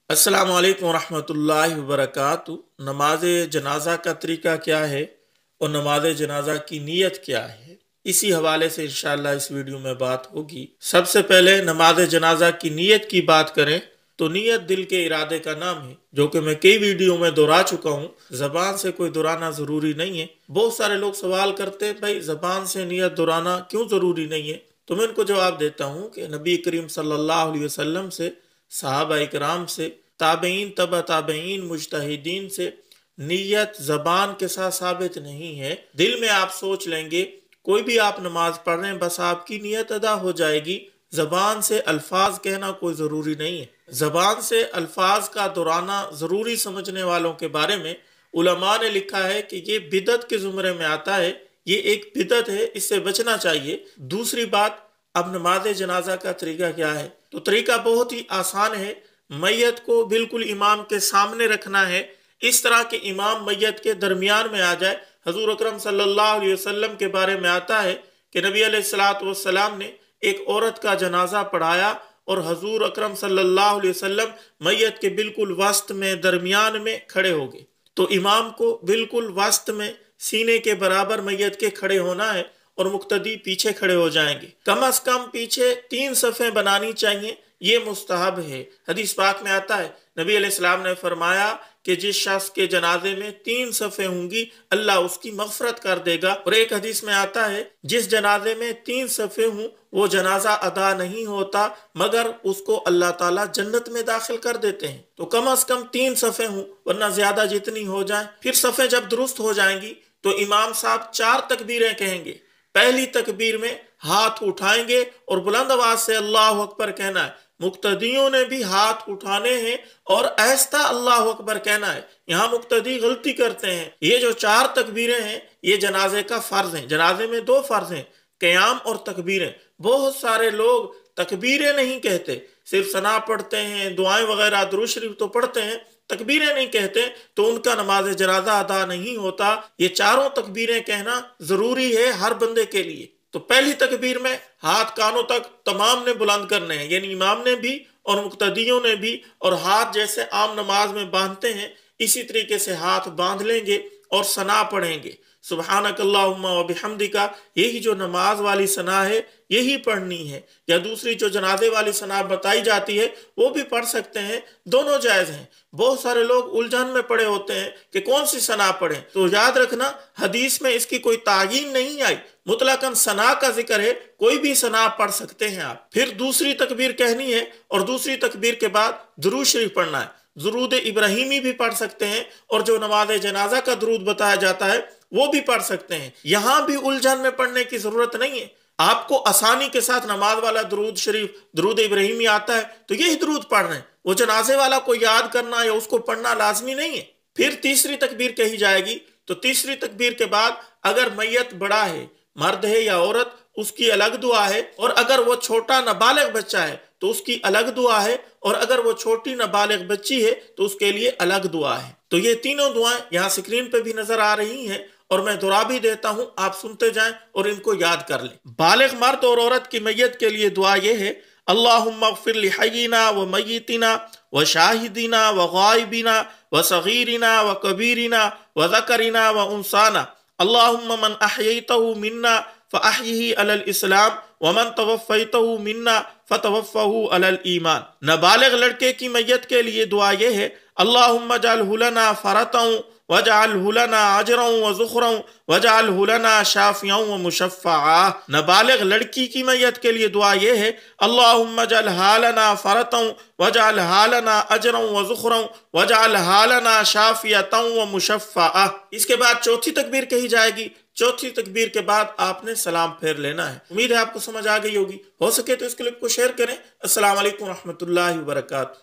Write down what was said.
अस्सलाम वालेकुम रहमतुल्लाहि वबरकातुहू। नमाज जनाजा का तरीका क्या है और नमाज जनाजा की नीयत क्या है, इसी हवाले से इंशाअल्लाह इस वीडियो में बात होगी। सबसे पहले नमाज जनाजा की नीयत की बात करें तो नीयत दिल के इरादे का नाम है, जो कि मैं कई वीडियो में दोहरा चुका हूँ। जबान से कोई दोहराना जरूरी नहीं है। बहुत सारे लोग सवाल करते हैं, भाई जबान से नीयत दोहराना क्यों जरूरी नहीं है? तो मैं इनको जवाब देता हूँ कि नबी करीम सल्लल्लाहु अलैहि वसल्लम से, सहाबा इकराम से, ताबईन, तबा ताबईन, मुजतहिदीन से नीयत जबान के साथ साबित नहीं है। दिल में आप सोच लेंगे, कोई भी आप नमाज पढ़ रहे हैं, बस आपकी नीयत अदा हो जाएगी। जबान से अल्फाज कहना कोई जरूरी नहीं है। जबान से अल्फाज का दोहराना जरूरी समझने वालों के बारे में उलमा ने लिखा है कि ये बिदत के जुमरे में आता है, ये एक बिदत है, इससे बचना चाहिए। दूसरी बात, अब नमाज जनाजा का तरीका क्या है? तो तरीका बहुत ही आसान है। मैयत को बिल्कुल इमाम के सामने रखना है, इस तरह के इमाम मैयत के दरमियान में आ जाए। हजूर अकरम सल्लल्लाहु अलैहि वसल्लम के बारे में आता है कि नबी अलैहिस्सलातु वस्सलाम ने एक औरत का जनाजा पढ़ाया और हजूर अकरम सल्लल्लाहु अलैहि वसल्लम मैयत के बिल्कुल वस्त में, दरमियान में खड़े हो गए। तो इमाम को बिल्कुल वस्त में, सीने के बराबर मैयत के खड़े होना है और मुक्तदी पीछे खड़े हो जाएंगे। कम से कम पीछे 3 सफ़ें बनानी चाहिए, ये मुस्तहब है। हदीस पाक में आता है, नबी अलैहिस्सलाम ने फरमाया कि जिस शख्स के जनाजे में 3 सफ़ें होंगी, अल्लाह उसकी मग़फ़रत कर देगा। और एक हदीस में आता है, जिस जनाजे में 3 सफ़ें हों वो जनाजा अदा नहीं होता, मगर उसको अल्लाह ताला जन्नत में दाखिल कर देते हैं। तो कम से कम 3 सफ़ें हों, वरना ज्यादा जितनी हो जाए। फिर सफ़ें जब दुरुस्त हो जाएंगी तो इमाम साहब 4 तकबीरें कहेंगे। पहली तकबीर में हाथ उठाएंगे और बुलंद आवाज से अल्लाह अकबर कहना है। मुक्तदियों ने भी हाथ उठाने हैं और आहिस्ता अल्लाह अकबर कहना है। यहाँ मुक्तदी गलती करते हैं। ये जो 4 तकबीरें हैं, ये जनाजे का फर्ज है। जनाजे में 2 फर्ज हैं, क़याम और तकबीरें। बहुत सारे लोग तकबीरें नहीं कहते, सिर्फ सना पढ़ते हैं, दुआएं वगैरह, दुरूद शरीफ तो पढ़ते हैं, तकबीरें नहीं कहते, तो उनका नमाज जनाजा अदा नहीं होता। ये 4 तकबीरें कहना जरूरी है हर बंदे के लिए। तो पहली तकबीर में हाथ कानों तक तमाम ने बुलंद करने हैं, यानी इमाम ने भी और मुक्तदियों ने भी। और हाथ जैसे आम नमाज में बांधते हैं, इसी तरीके से हाथ बांध लेंगे और सना पढ़ेंगे, सुब्हानक अल्लाहुम्मा व बिहम्दिका। यही जो नमाज वाली सना है, यही पढ़नी है। या दूसरी जो जनाजे वाली सना बताई जाती है, वो भी पढ़ सकते हैं, दोनों जायज हैं। बहुत सारे लोग उलझन में पड़े होते हैं कि कौन सी सना पढ़ें। तो याद रखना, हदीस में इसकी कोई तायीन नहीं आई, मुतलकन सना का जिक्र है, कोई भी सना पढ़ सकते हैं आप। फिर दूसरी तकबीर कहनी है और दूसरी तकबीर के बाद दुरूद शरीफ पढ़ना है। दुरूद इब्राहिमी भी पढ़ सकते हैं और जो नमाज जनाजा का दुरूद बताया जाता है वो भी पढ़ सकते हैं। यहां भी उलझन में पढ़ने की जरूरत नहीं है। आपको आसानी के साथ नमाज वाला दुरूद शरीफ, दुरूद इब्राहिमी आता है तो यही दुरूद पढ़ रहे हैं। वो जनाजे वाला को याद करना या उसको पढ़ना लाजमी नहीं है। फिर तीसरी तकबीर कही जाएगी। तो तीसरी तकबीर के बाद अगर मैयत बड़ा है, मर्द है या औरत, उसकी अलग दुआ है। और अगर वो छोटा नाबालिग बच्चा है तो उसकी अलग दुआ है। और अगर वो छोटी नाबालिग बच्ची है तो उसके लिए अलग दुआ है। तो ये तीनों दुआएं यहाँ स्क्रीन पे भी नजर आ रही हैं और मैं दोहरा भी देता हूं, आप सुनते जाएं और इनको याद कर लें। बालिग मर्द और औरत की मैयत के लिए दुआ ये है, अल्लाहुम्मा अग़फ़िर लि हय्यिना व मय्यितिना व शाहिदिना व गायबिना व सगीरिना व कबीरिना व ज़करिना व उन्साना। अल्लाहुम्मा मन अहयैतहु मिन्ना फ़अहयिही अलल इस्लाम व मन तवफ़्फ़ैतहु मिन्ना फ़तवफ़्फ़हु अलल ईमान। नाबालिग लड़के की मैयत के लिए दुआ ये है, अल्लाहुम्मा जअलहु लना फ़रतन वजअलहु लना अजरन व ज़ुख़रन वजअलहु लना शाफ़िअन व मुशफ़्फ़अ। नाबालिग लड़की की मैयत के लिए दुआ ये है, अल्लाहुम्मा जअलहा लना फ़रतन वजअलहा लना अजरन व ज़ुख़रन वजअलहा लना शाफ़िअतन व मुशफ़्फ़अ। इसके बाद चौथी तकबीर कही जाएगी। चौथी तकबीर के बाद आपने सलाम फेर लेना है। उम्मीद है आपको समझ आ गई होगी। हो सके तो इस क्लिप को शेयर करें। अस्सलाम वालेकुम रहमतुल्लाहि व बरकातुहू।